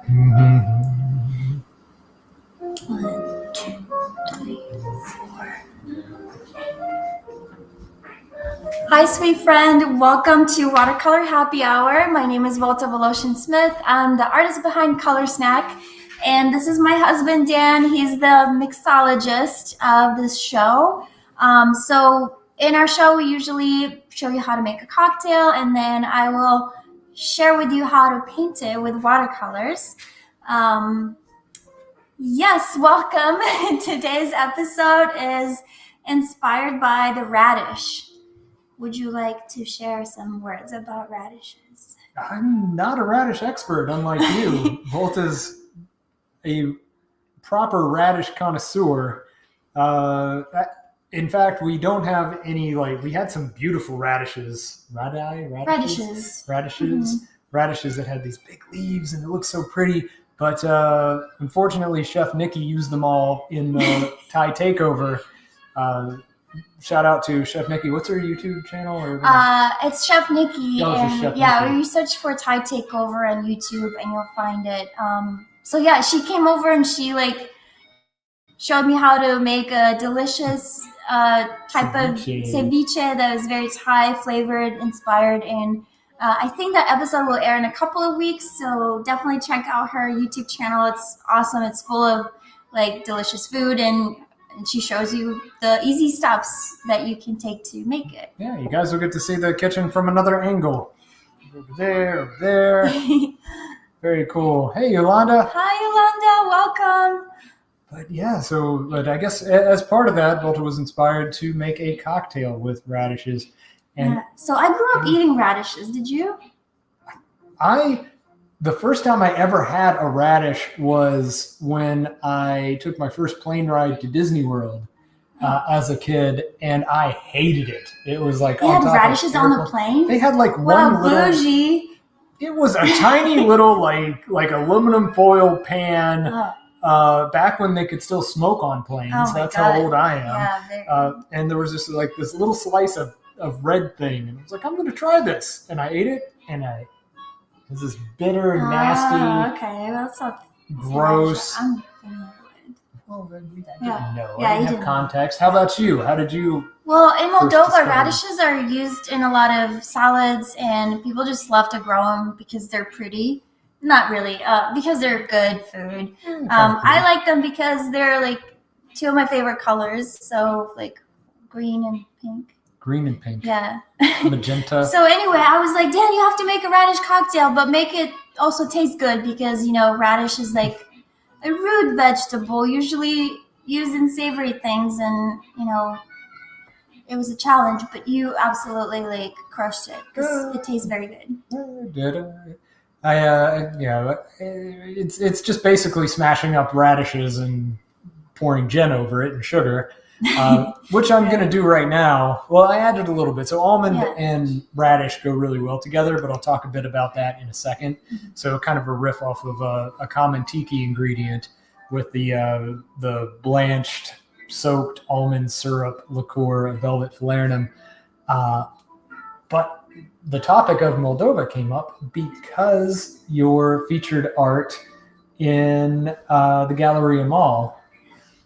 1, 2, 3, 4. Hi, sweet friend. Welcome to Watercolor Happy Hour. My name is Volta Voloshin-Smith. I'm the artist behind Color Snack, and this is my husband, Dan. He's the mixologist of this show. So in our show, we usually show you how to make a cocktail, and then I will share with you how to paint it with watercolors. Yes, welcome. Today's episode is inspired by the radish. Would you like to share some words about radishes? I'm not a radish expert, unlike you. Volta's a proper radish connoisseur. In fact, we don't have any, we had some beautiful radishes. Radishes that had these big leaves and it looked so pretty. But unfortunately, Chef Nikki used them all in the Thai takeover. Shout out to Chef Nikki. What's her YouTube channel? It's Chef Nikki. Oh, and Chef yeah, Nikki. you search for Thai takeover on YouTube and you'll find it. So yeah, she came over and she showed me how to make a delicious type of ceviche that is very Thai flavored, inspired, and I think that episode will air in a couple of weeks. So definitely check out her YouTube channel. It's awesome. It's full of delicious food and she shows you the easy steps that you can take to make it. Yeah, you guys will get to see the kitchen from another angle. Over there. Very cool. Hey, Yolanda. Hi, Yolanda. Welcome. But yeah, but I guess as part of that, Volta was inspired to make a cocktail with radishes. And yeah. So I grew up eating radishes. Did you? The first time I ever had a radish was when I took my first plane ride to Disney World as a kid, and I hated it. It was they had radishes on the plane? They had one little... bougie. It was a tiny little like aluminum foil pan back when they could still smoke on planes. Oh That's God. how old I am. Yeah, and there was this this little slice of red thing, and I was like, I'm going to try this, and I ate it, and it was this bitter, nasty, okay, that's not gross. I'm familiar with. Well, I didn't Yeah. know. Yeah, I didn't have context. How about you? How did you? Well, in Moldova, discover? radishes are used in a lot of salads, and people just love to grow them because they're pretty. Not really, because they're good food. I like them because they're two of my favorite colors. So green and pink. Green and pink. Yeah. Magenta. So anyway, I was like, Dan, you have to make a radish cocktail, but make it also taste good because, radish is a root vegetable, usually used in savory things. And, it was a challenge, but you absolutely crushed it because it tastes very good. Did it's just basically smashing up radishes and pouring gin over it and sugar. Which I'm going to do right now. Well, I added a little bit. So almond and radish go really well together, but I'll talk a bit about that in a second. Mm-hmm. So kind of a riff off of a common tiki ingredient with the blanched, soaked almond syrup liqueur of Velvet Falernum. But the topic of Moldova came up because your featured art in the Galleria Mall.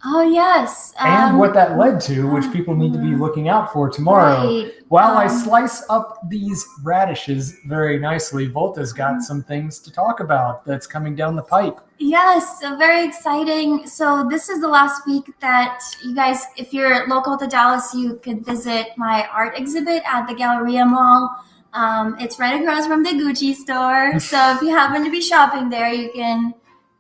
Oh, yes. And what that led to, which people need to be looking out for tomorrow. Right. While I slice up these radishes very nicely, Volta's got some things to talk about that's coming down the pipe. Yes, very exciting. So this is the last week that you guys, if you're local to Dallas, you could visit my art exhibit at the Galleria Mall. It's right across from the Gucci store. So if you happen to be shopping there, you can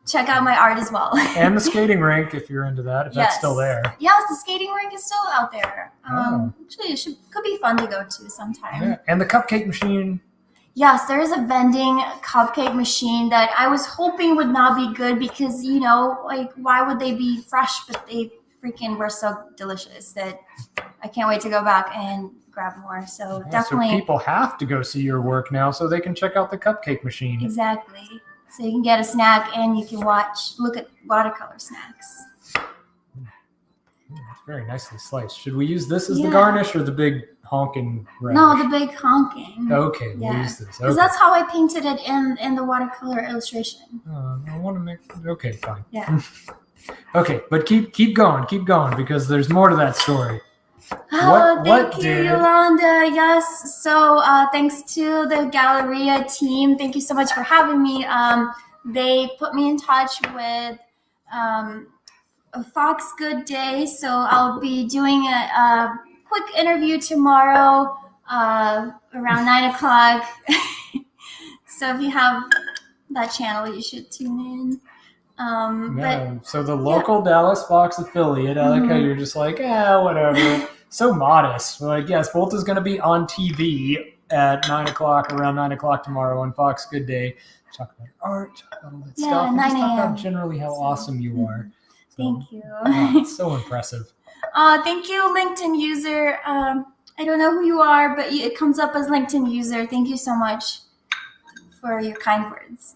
check out my art as well. And the skating rink, if you're into that, if that's still there. Yes, the skating rink is still out there. Actually, it could be fun to go to sometime. Yeah. And the cupcake machine. Yes, there is a vending cupcake machine that I was hoping would not be good because, why would they be fresh? But they freaking were so delicious that I can't wait to go back and grab more. So definitely. So people have to go see your work now so they can check out the cupcake machine. Exactly. So you can get a snack and you can look at watercolor snacks. It's very nicely sliced. Should we use this as the garnish or the big honking radish? No, the big honking. Okay, we'll use this. Because that's how I painted it in the watercolor illustration. I want to make. Okay, fine. Yeah. Okay, but keep going, because there's more to that story. Thank you, Yolanda. Yes. So thanks to the Galleria team. Thank you so much for having me. They put me in touch with a Fox Good Day. So I'll be doing a quick interview tomorrow around 9:00. So if you have that channel, you should tune in. So the local Dallas Fox affiliate, I like how you're just like, whatever. So modest. We're like, yes, Volt is going to be on TV at 9:00, around 9:00 tomorrow on Fox Good Day. Talk about art, talk about all that stuff. And just talk about generally how awesome you are. So, thank you. It's so impressive. Thank you, LinkedIn user. I don't know who you are, but it comes up as LinkedIn user. Thank you so much for your kind words.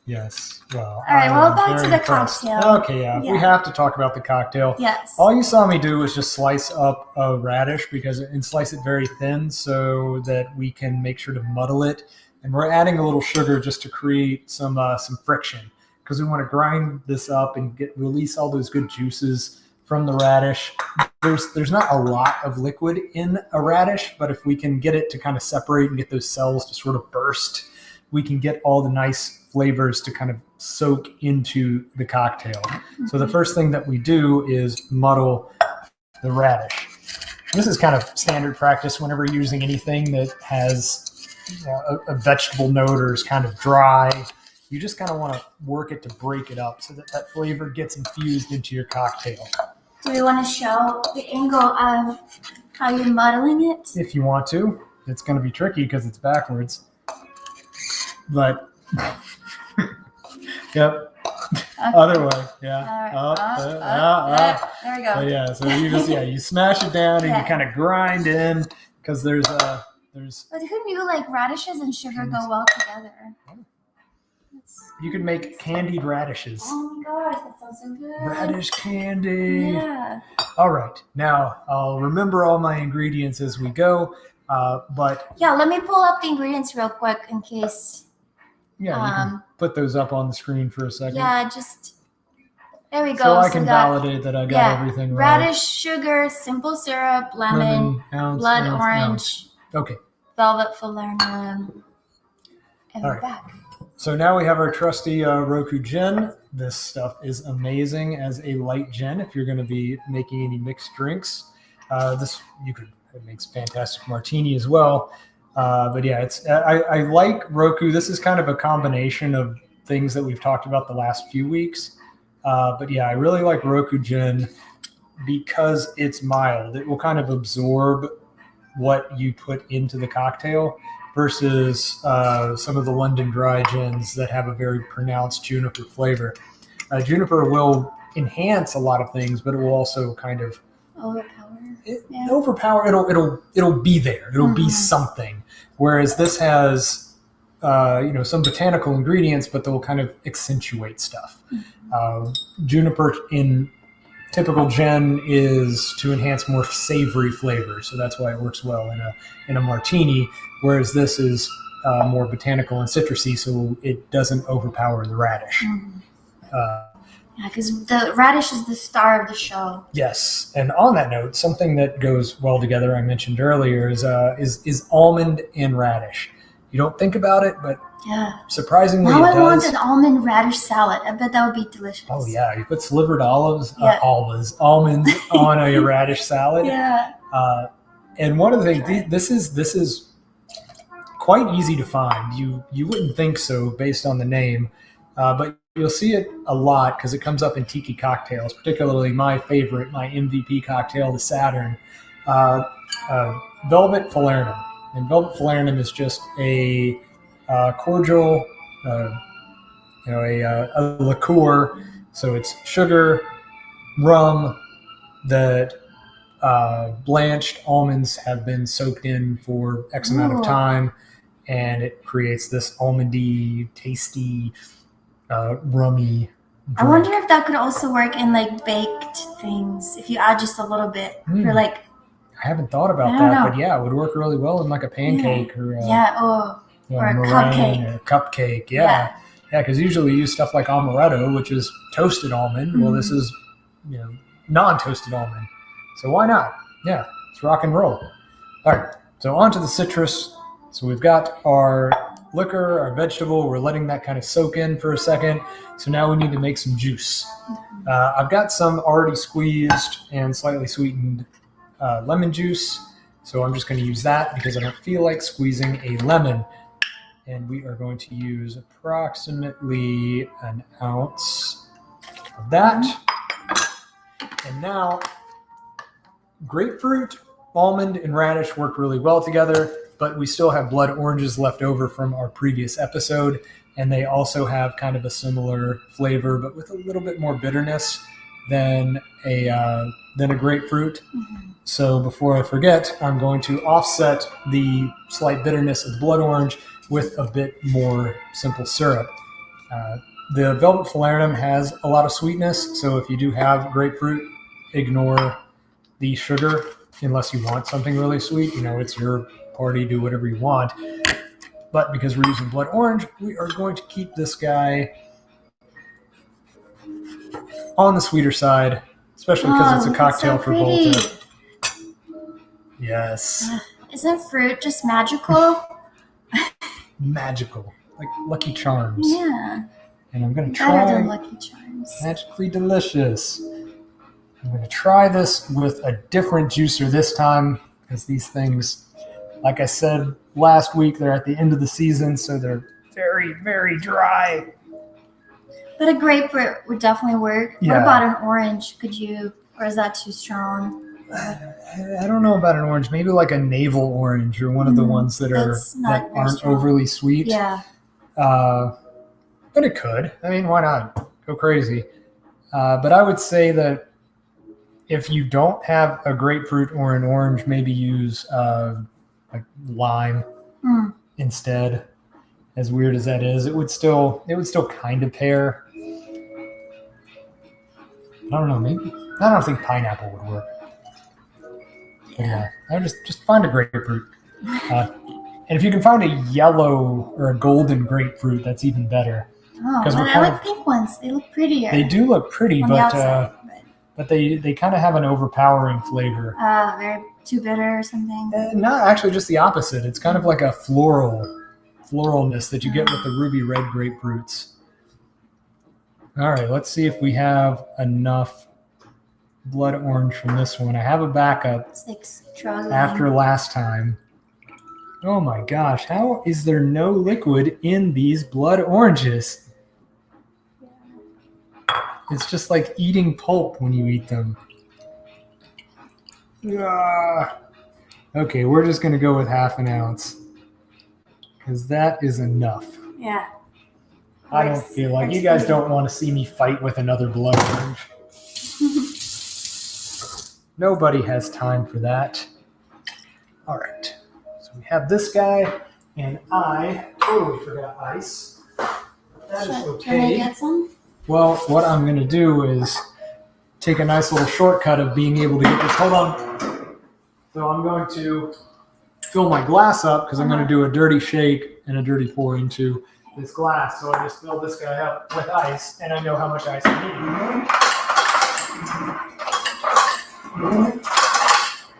Yes. Well, all right. Well, back to the cocktail. Okay. Yeah. We have to talk about the cocktail. Yes. All you saw me do was just slice up a radish and slice it very thin so that we can make sure to muddle it. And we're adding a little sugar just to create some friction because we want to grind this up and release all those good juices from the radish. There's not a lot of liquid in a radish, but if we can get it to kind of separate and get those cells to sort of burst, we can get all the nice flavors to kind of soak into the cocktail. So the first thing that we do is muddle the radish. This is kind of standard practice whenever you're using anything that has a vegetable note or is kind of dry. You just kind of want to work it to break it up so that flavor gets infused into your cocktail. Do we want to show the angle of how you're muddling it? If you want to. It's going to be tricky because it's backwards. But yep. Okay. Other way, yeah. There we go. So yeah, so you smash it down and you kind of grind in because there's. But who knew radishes and sugar go well together? You could make candied radishes. Oh my gosh, that sounds so good. Radish candy. Yeah. All right, now I'll remember all my ingredients as we go. But yeah, let me pull up the ingredients real quick in case. Yeah, you can put those up on the screen for a second. Yeah, there we go. So I can validate that I got everything right. Radish, sugar, simple syrup, lemon, blood orange. Okay. Velvet falernum. And we're back. So now we have our trusty Roku Gin. This stuff is amazing as a light gin if you're going to be making any mixed drinks. It makes fantastic martini as well. But yeah, I like Roku. This is kind of a combination of things that we've talked about the last few weeks. But yeah, I really like Roku Gin because it's mild. It will kind of absorb what you put into the cocktail versus some of the London dry gins that have a very pronounced juniper flavor. Juniper will enhance a lot of things, but it will also kind of overpower. It'll be there. It'll be something. Whereas this has some botanical ingredients, but they'll kind of accentuate stuff. Juniper in typical gin is to enhance more savory flavor, so that's why it works well in a martini. Whereas this is more botanical and citrusy, so it doesn't overpower the radish. Because the radish is the star of the show. Yes, and on that note, something that goes well together, I mentioned earlier, is almond and radish. You don't think about it, but surprisingly, now I want an almond radish salad. I bet that would be delicious. Oh yeah, you put slivered almonds on a radish salad. Yeah. And one of the things, this is quite easy to find. You wouldn't think so based on the name, but you'll see it a lot because it comes up in tiki cocktails, particularly my favorite, my MVP cocktail, the Saturn, Velvet Falernum. And Velvet Falernum is just a cordial, a liqueur. So it's sugar, rum, that blanched almonds have been soaked in for X amount of time, and it creates this almondy, tasty, rummy drink. I wonder if that could also work in baked things. If you add just a little bit, for like. I haven't thought about that, but yeah, it would work really well in like a pancake or or a meringue or a cupcake. Yeah, because usually you use stuff like amaretto, which is toasted almond. Well, this is non-toasted almond, so why not? Yeah, it's rock and roll. All right, so on to the citrus. So we've got our liquor, our vegetable. We're letting that kind of soak in for a second. So now we need to make some juice. I've got some already squeezed and slightly sweetened lemon juice. So I'm just going to use that because I don't feel like squeezing a lemon. And we are going to use approximately an ounce of that. And now, grapefruit, almond, and radish work really well together, but we still have blood oranges left over from our previous episode, and they also have kind of a similar flavor, but with a little bit more bitterness than a grapefruit. So before I forget, I'm going to offset the slight bitterness of the blood orange with a bit more simple syrup. The Velvet Falernum has a lot of sweetness, so if you do have grapefruit, ignore the sugar unless you want something really sweet. It's your party, do whatever you want. But because we're using blood orange, we are going to keep this guy on the sweeter side, especially because it's a cocktail for Volta. Yes. Isn't fruit just magical? Magical, like Lucky Charms. Yeah. And I'm going to try. Better than Lucky Charms. Magically delicious. I'm going to try this with a different juicer this time because these things, like I said last week, they're at the end of the season, so they're very, very dry. But a grapefruit would definitely work. Yeah. What about an orange? Or is that too strong? I don't know about an orange. Maybe like a navel orange or one of the ones that aren't strong. overly sweet. Yeah. But it could. I mean, why not? Go crazy. But I would say that if you don't have a grapefruit or an orange, maybe use like lime instead. As weird as that is, it would still kind of pair. I don't know. Maybe I don't think pineapple would work. But yeah, I would just find a grapefruit. And if you can find a yellow or a golden grapefruit, that's even better. Oh, but I like pink ones. They look prettier. They do look pretty, on the outside, but they kind of have an overpowering flavor. Very too bitter or something. Not actually, just the opposite. It's kind of like a floralness that you get with the ruby red grapefruits. All right, let's see if we have enough blood orange from this one. I have a backup after last time. Oh my gosh, how is there no liquid in these blood oranges? It's just like eating pulp when you eat them. Okay, we're just going to go with half an ounce because that is enough. Yeah. I don't feel like you guys don't want to see me fight with another blood orange. Nobody has time for that. All right. So we have this guy, and I totally forgot ice. That is okay. Can I get some? Well, what I'm going to do is take a nice little shortcut of being able to get this. Hold on. So I'm going to fill my glass up because I'm going to do a dirty shake and a dirty pour into this glass. So I just fill this guy up with ice, and I know how much ice I need.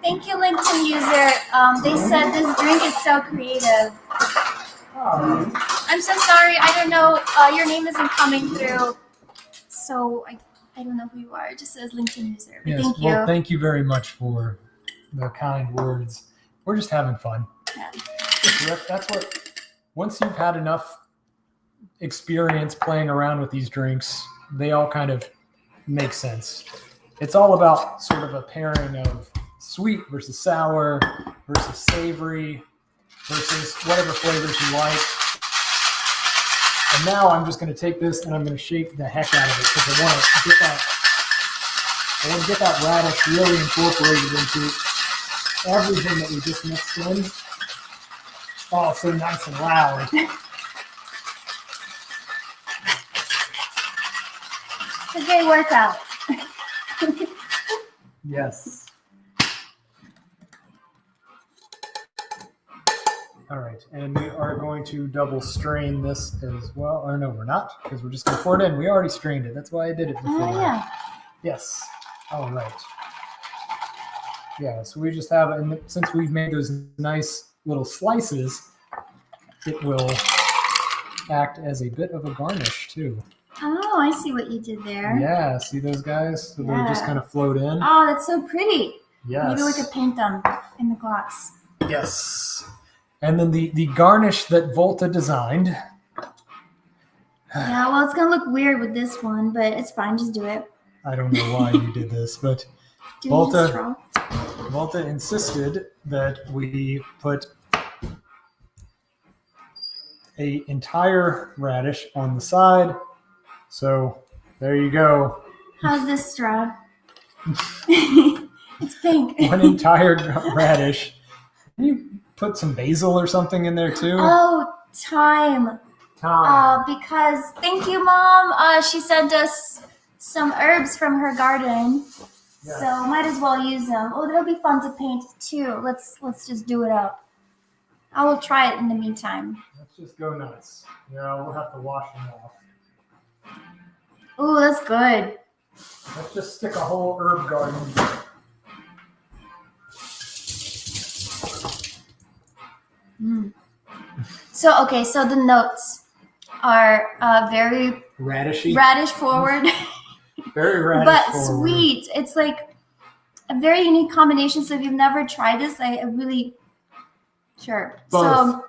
Thank you, LinkedIn user. They said this drink is so creative. I'm so sorry. I don't know. Your name isn't coming through. So I don't know who you are. It just says LinkedIn user. But yes, thank you. Well, thank you very much for the kind words. We're just having fun. Yeah. That's what, once you've had enough experience playing around with these drinks, they all kind of make sense. It's all about sort of a pairing of sweet versus sour versus savory versus whatever flavors you like. And now I'm just going to take this and I'm going to shake the heck out of it because I want to get that radish really incorporated into everything that we just mixed in. Oh, so nice and loud. It's a great workout. Yes. All right, and we are going to double strain this as well. Or no, we're not, because we're just going to pour it in. We already strained it. That's why I did it before. Oh, yeah. Yes. All right. Yeah, so we just have, and since we've made those nice little slices, it will act as a bit of a garnish, too. Oh, I see what you did there. Yeah, see those guys? So they just kind of float in. Oh, that's so pretty. Yes. Maybe we could paint them in the glass. Yes. And then the garnish that Volta designed. Yeah, well, it's going to look weird with this one, but it's fine. Just do it. I don't know why you did this, but Volta insisted that we put an entire radish on the side. So there you go. How's this straw? It's pink. One entire radish. Can you put some basil or something in there too? Oh, thyme. Because thank you, Mom. She sent us some herbs from her garden, so might as well use them. Oh, that'll be fun to paint too. Let's just do it up. I will try it in the meantime. Let's just go nuts. Yeah, we'll have to wash them off. Oh, that's good. Let's just stick a whole herb garden. So the notes are very radishy, radish forward, very radish but forward. Sweet. It's like a very unique combination. So if you've never tried this, I really sure. Both. So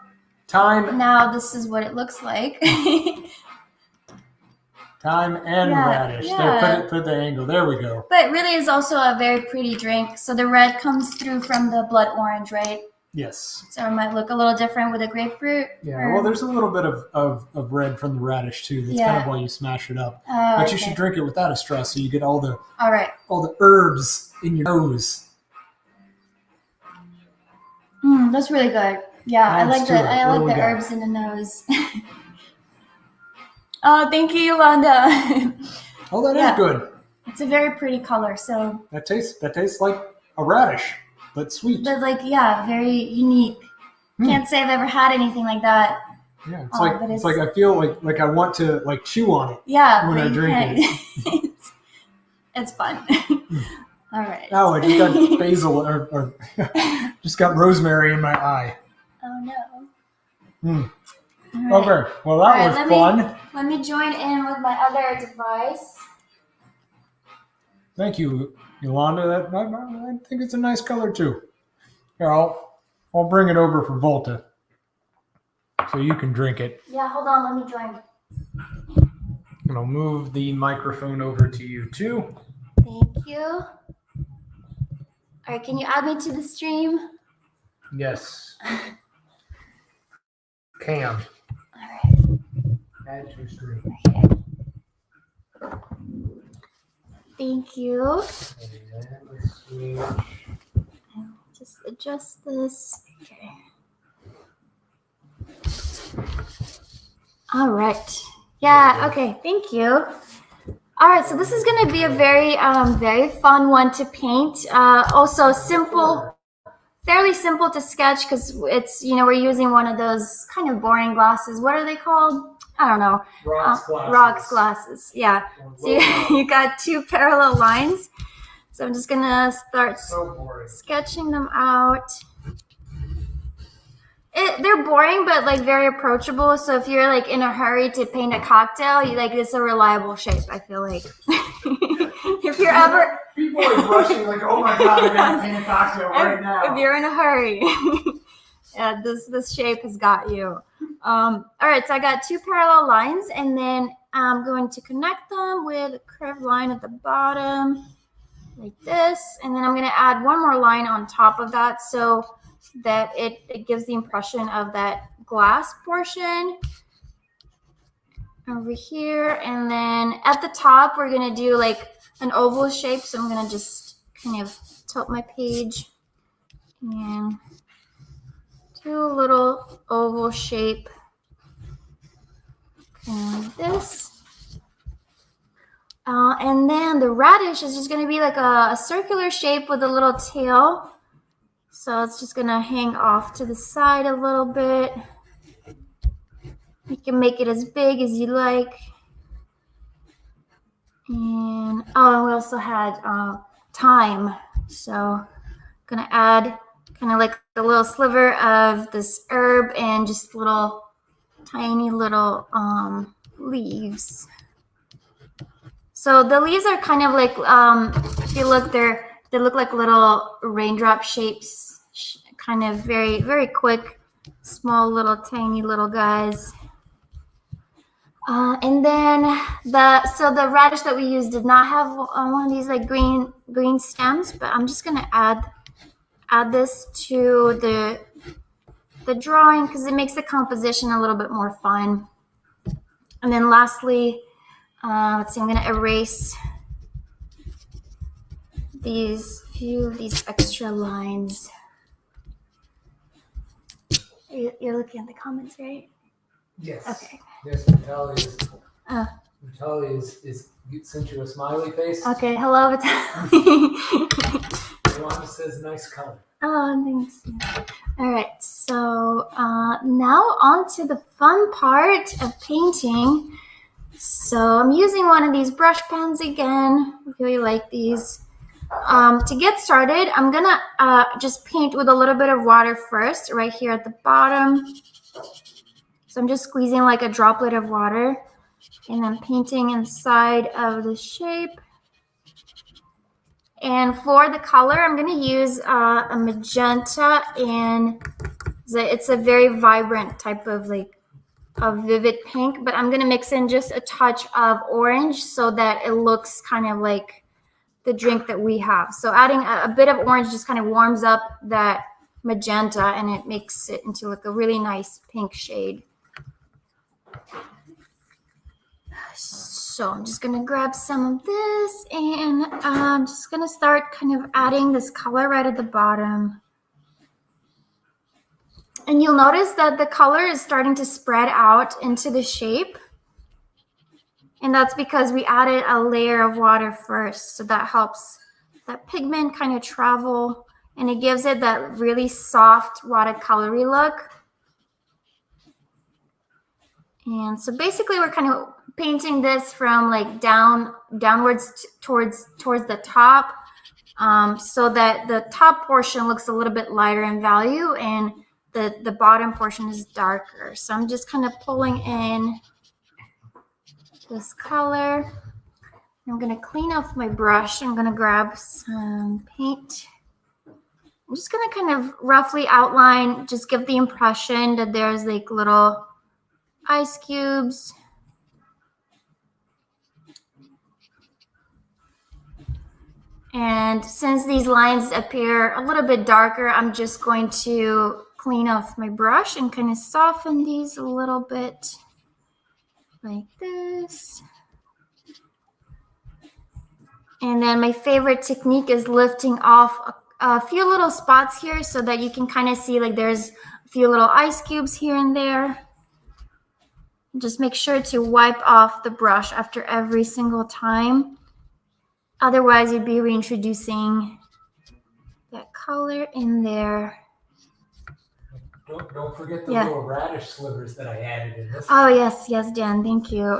thyme. Now this is what it looks like. Thyme and radish. Yeah. There, put the angle. There we go. But really, it's also a very pretty drink. So the red comes through from the blood orange, right? Yes. So it might look a little different with a grapefruit. Yeah. Well, there's a little bit of red from the radish too. That's kind of why you smash it up. But you should drink it without a straw, so you get all the herbs in your nose. That's really good. Yeah, I like that. I like the herbs in the nose. Oh, thank you, Yolanda. Oh, that is good. It's a very pretty color. So that tastes like a radish, but sweet. But very unique. Can't say I've ever had anything like that. Yeah, it's like I feel like I want to chew on it. Yeah, when I drink it. It's fun. All right. Oh, I just got basil or just got rosemary in my eye. Oh no. Right. Okay, well that was fun. Let me join in with my other device. Thank you, Yolanda. I think it's a nice color too. Here, I'll bring it over for Volta, so you can drink it. Yeah, hold on. Let me join. And I'll move the microphone over to you too. Thank you. All right, can you add me to the stream? Yes. Cam. All right. Add to stream. Okay. Thank you. Just adjust this. Okay. All right. Yeah. Okay. Thank you. All right. So this is going to be a very, very fun one to paint. Also simple. Fairly simple to sketch because it's, we're using one of those kind of boring glasses. What are they called? I don't know. Rocks glasses. Yeah. So you got two parallel lines. So I'm just going to start sketching them out. They're boring, but very approachable. So if you're in a hurry to paint a cocktail, it's a reliable shape, I feel like. If you're ever... People are rushing oh my God, I'm going to paint a cocktail right now. If you're in a hurry. Yeah, this shape has got you. All right, so I got two parallel lines, and then I'm going to connect them with a curved line at the bottom, like this. And then I'm going to add one more line on top of that so that it gives the impression of that glass portion over here. And then at the top, we're going to do an oval shape. So I'm going to just kind of tilt my page and do a little oval shape kind of like this. And then the radish is just going to be like a circular shape with a little tail. So it's just going to hang off to the side a little bit. You can make it as big as you like. And we also had thyme. So I'm going to add kind of like a little sliver of this herb and just little tiny little leaves. So the leaves are kind of like, if you look, they look like little raindrop shapes, kind of very, very quick, small little tiny little guys. And then the radish that we used did not have one of these like green stems, but I'm just gonna add this to the drawing because it makes the composition a little bit more fun. And then lastly, let's see, I'm gonna erase these extra lines. You're looking at the comments, right? Yes. Okay. Yes, Natalia is sent you a smiley face. Okay, hello, Vitaly. Joanna says nice color. Oh, thanks. All right, so now on to the fun part of painting. So I'm using one of these brush pens again. I really like these. To get started, I'm gonna just paint with a little bit of water first, right here at the bottom. So I'm just squeezing like a droplet of water and then painting inside of the shape. And for the color, I'm gonna use a magenta, and it's a very vibrant type of like a vivid pink, but I'm gonna mix in just a touch of orange so that it looks kind of like the drink that we have. So adding a bit of orange just kind of warms up that magenta and it makes it into like a really nice pink shade. So I'm just gonna grab some of this and I'm just gonna start kind of adding this color right at the bottom. And you'll notice that the color is starting to spread out into the shape. And that's because we added a layer of water first. So that helps that pigment kind of travel and it gives it that really soft watercolory look. And so basically we're kind of painting this from like downwards towards the top, so that the top portion looks a little bit lighter in value and the bottom portion is darker. So I'm just kind of pulling in this color. I'm going to clean off my brush. I'm going to grab some paint. I'm just going to kind of roughly outline, just give the impression that there's like little ice cubes. And since these lines appear a little bit darker, I'm just going to clean off my brush and kind of soften these a little bit like this. And then my favorite technique is lifting off a few little spots here so that you can kind of see like there's a few little ice cubes here and there. Just make sure to wipe off the brush after every single time. Otherwise, you'd be reintroducing that color in there. Don't forget the little radish slivers that I added in this. Oh, yes, Dan, thank you. All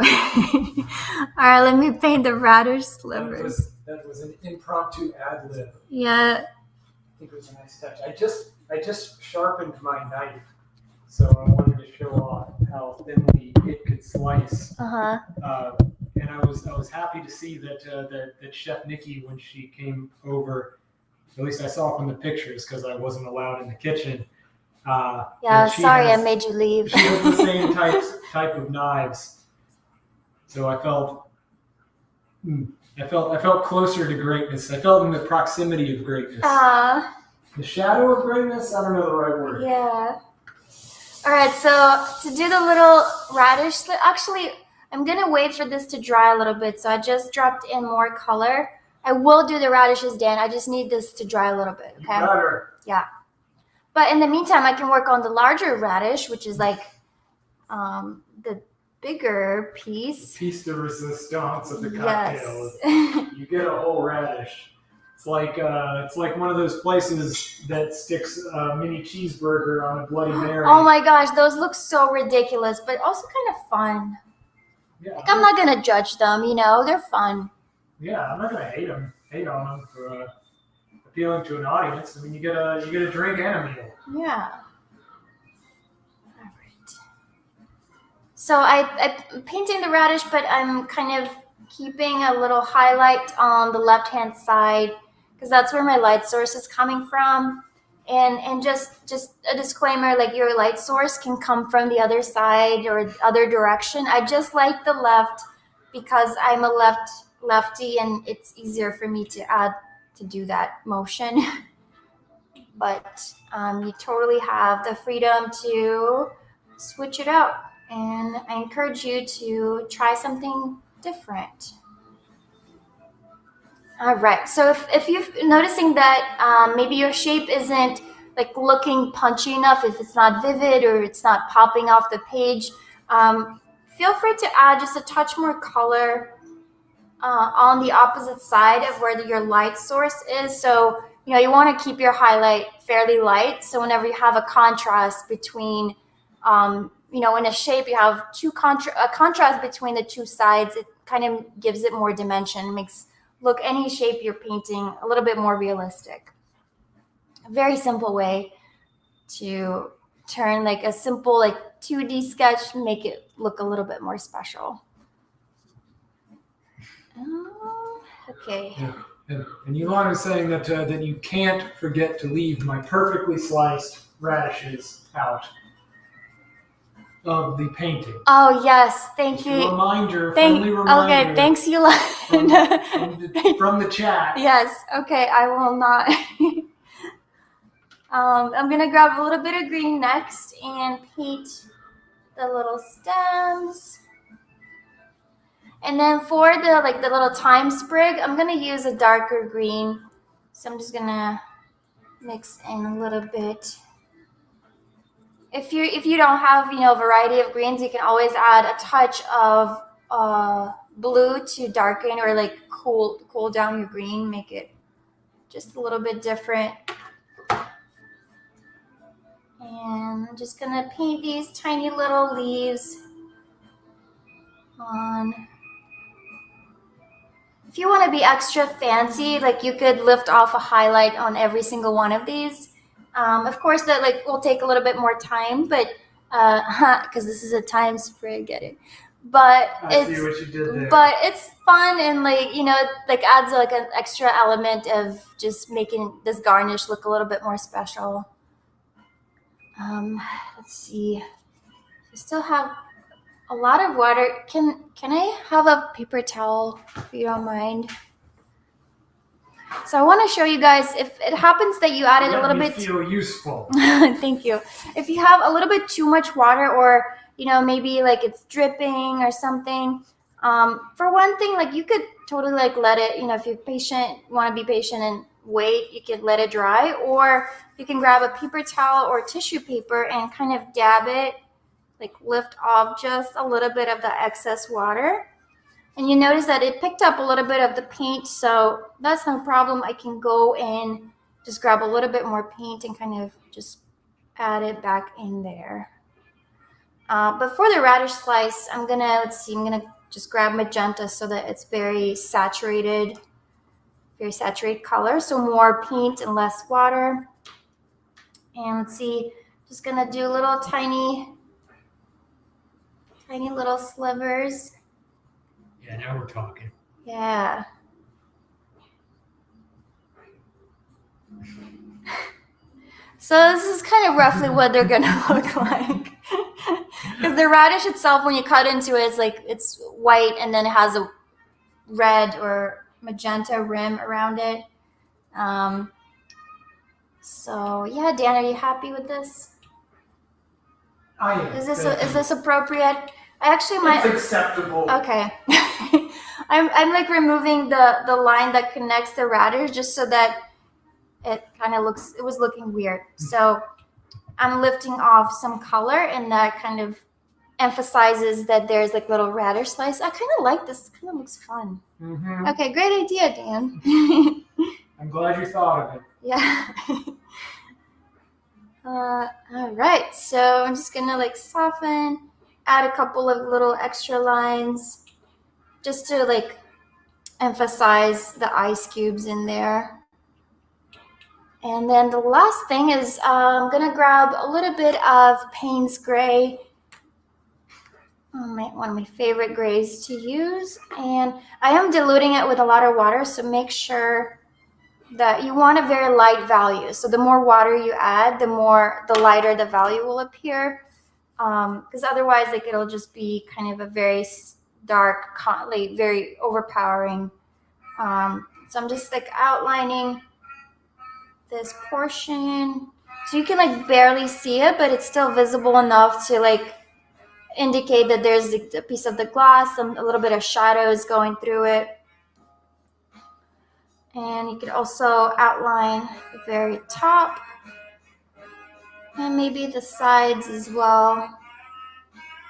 right, let me paint the radish slivers. That was an impromptu ad lib. Yeah. I think it was a nice touch. I just sharpened my knife, so I wanted to show off how thinly it could slice. And I was happy to see that Chef Nikki, when she came over, at least I saw from the pictures because I wasn't allowed in the kitchen. Sorry I made you leave. She has the same type of knives, so I felt closer to greatness. I felt in the proximity of greatness. The shadow of greatness? I don't know the right word. Yeah. All right, so to do the little radish, actually, I'm going to wait for this to dry a little bit. So I just dropped in more color. I will do the radishes, Dan. I just need this to dry a little bit, okay? Better. Yeah. But in the meantime, I can work on the larger radish, which is like bigger piece. Piece de resistance of the cocktail. Yes. You get a whole radish. It's like one of those places that sticks a mini cheeseburger on a Bloody Mary. Oh my gosh, those look so ridiculous, but also kind of fun. Yeah, like I'm not gonna judge them, they're fun. Yeah, I'm not gonna hate on them for appealing to an audience. I mean, you get a drink and a meal. Yeah. All right. So I'm painting the radish, but I'm kind of keeping a little highlight on the left-hand side because that's where my light source is coming from. And just a disclaimer, like your light source can come from the other side or other direction. I just like the left because I'm a lefty and it's easier for me to do that motion. But you totally have the freedom to switch it out. And I encourage you to try something different. All right, so if you're noticing that maybe your shape isn't like looking punchy enough, if it's not vivid or it's not popping off the page, feel free to add just a touch more color on the opposite side of where your light source is. So, you want to keep your highlight fairly light. So whenever you have a contrast between, in a shape, you have a contrast between the two sides, it kind of gives it more dimension, makes any shape you're painting a little bit more realistic. A very simple way to turn like a simple 2D sketch, make it look a little bit more special. Okay. Yeah. And Yolanda is saying that you can't forget to leave my perfectly sliced radishes out of the painting. Oh yes, thank you. Friendly reminder. Okay, thanks, Yolanda. From the chat. Yes. Okay, I will not. I'm gonna grab a little bit of green next and paint the little stems. And then for the little thyme sprig, I'm gonna use a darker green. So I'm just gonna mix in a little bit. If you don't have a variety of greens, you can always add a touch of blue to darken or cool down your green, make it just a little bit different. And I'm just gonna paint these tiny little leaves on. If you want to be extra fancy, you could lift off a highlight on every single one of these. Of course, that will take a little bit more time, but because this is a thyme sprig, get it? But I see what you did there. But it's fun and adds an extra element of just making this garnish look a little bit more special. Let's see. I still have a lot of water. Can I have a paper towel if you don't mind? So I want to show you guys if it happens that you added a little bit. Feel useful. Thank you. If you have a little bit too much water, or maybe it's dripping or something. For one thing, you could totally let it. If you're want to be patient and wait, you could let it dry, or you can grab a paper towel or tissue paper and kind of dab it. Lift off just a little bit of the excess water. And you notice that it picked up a little bit of the paint, so that's no problem. I can go and just grab a little bit more paint and kind of just add it back in there. But for the radish slice, I'm gonna just grab magenta so that it's very saturated color. So more paint and less water. And let's see, just gonna do little tiny little slivers. Yeah, now we're talking. Yeah. So this is kind of roughly what they're gonna look like. Because the radish itself, when you cut into it, it's white and then it has a red or magenta rim around it. So yeah, Dan, are you happy with this? I am. Is this appropriate? I actually might. It's acceptable. Okay. I'm removing the line that connects the radish just so that it kind of it was looking weird. So I'm lifting off some color and that kind of emphasizes that there's like little radish slice. I kind of like this. Kind of looks fun. Mm-hmm. Okay, great idea, Dan. I'm glad you thought of it. Yeah. All right, so I'm just gonna like soften, add a couple of little extra lines just to like emphasize the ice cubes in there. And then the last thing is I'm gonna grab a little bit of Payne's Gray, one of my favorite grays to use, and I am diluting it with a lot of water, so make sure that you want a very light value. So the more water you add, the lighter the value will appear, because otherwise like it'll just be kind of a very dark, like very overpowering. So I'm just like outlining this portion, so you can like barely see it, but it's still visible enough to like indicate that there's a piece of the glass, a little bit of shadows going through it. And you could also outline the very top and maybe the sides as well.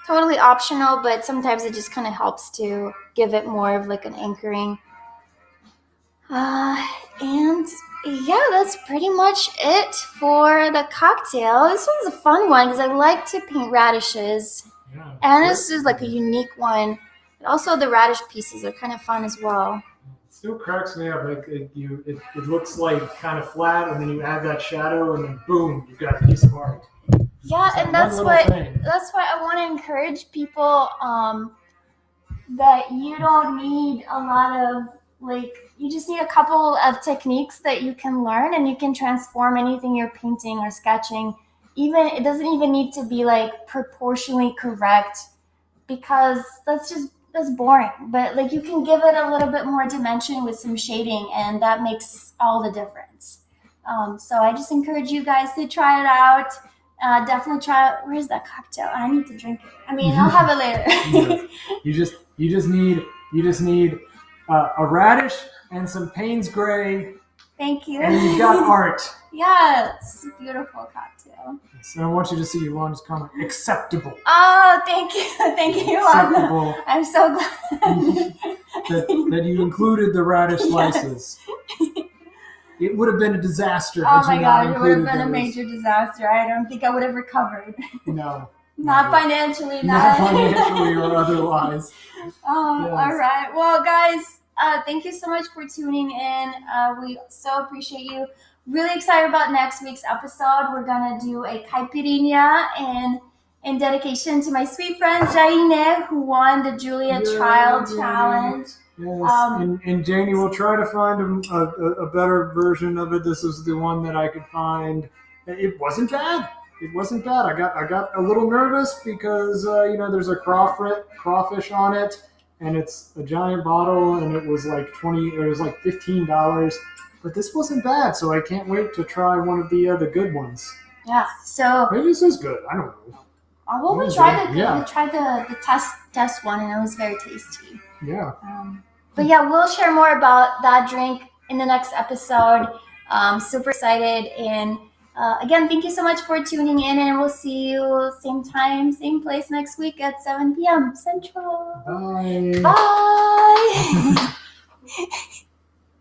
Totally optional, but sometimes it just kind of helps to give it more of like an anchoring. And yeah, that's pretty much it for the cocktail. This one's a fun one because I like to paint radishes. Yeah, and this is like a unique one. But also the radish pieces are kind of fun as well. Still cracks me up. Like it looks like kind of flat, and then you add that shadow, and then boom, you've got a piece of art. Yeah, and that's why I want to encourage people that you don't need a lot of you just need a couple of techniques that you can learn, and you can transform anything you're painting or sketching. Even it doesn't even need to be like proportionally correct, because that's boring, but like you can give it a little bit more dimension with some shading, and that makes all the difference. So I just encourage you guys to try it out. Definitely try it. Where's that cocktail? I need to drink it. I mean, I'll have it later. You just need a radish and some Payne's Gray. Thank you. And you've got art. Yes, beautiful cocktail. So I want you to see Yolanda's comment. Acceptable. Oh, thank you, Acceptable. I'm so glad that you included the radish slices. Yes. It would have been a disaster. Oh my God, it would have been a major disaster. I don't think I would have recovered. No. Not financially. Not financially or otherwise. Yes. All right. Well, guys, thank you so much for tuning in. We so appreciate you. Really excited about next week's episode. We're going to do a caipirinha in dedication to my sweet friend Jaine, who won the Julia Child Challenge. Yes, and Janie will try to find a better version of it. This is the one that I could find. It wasn't bad. I got a little nervous because there's a crawfish on it, and it's a giant bottle, and it was like $15. But this wasn't bad, so I can't wait to try one of the good ones. Yeah. So maybe this is good. I don't know. Well, we tried the test one, and it was very tasty. Yeah. But yeah, we'll share more about that drink in the next episode. Super excited. And again, thank you so much for tuning in, and we'll see you same time, same place next week at 7 p.m. Central. Bye. Bye.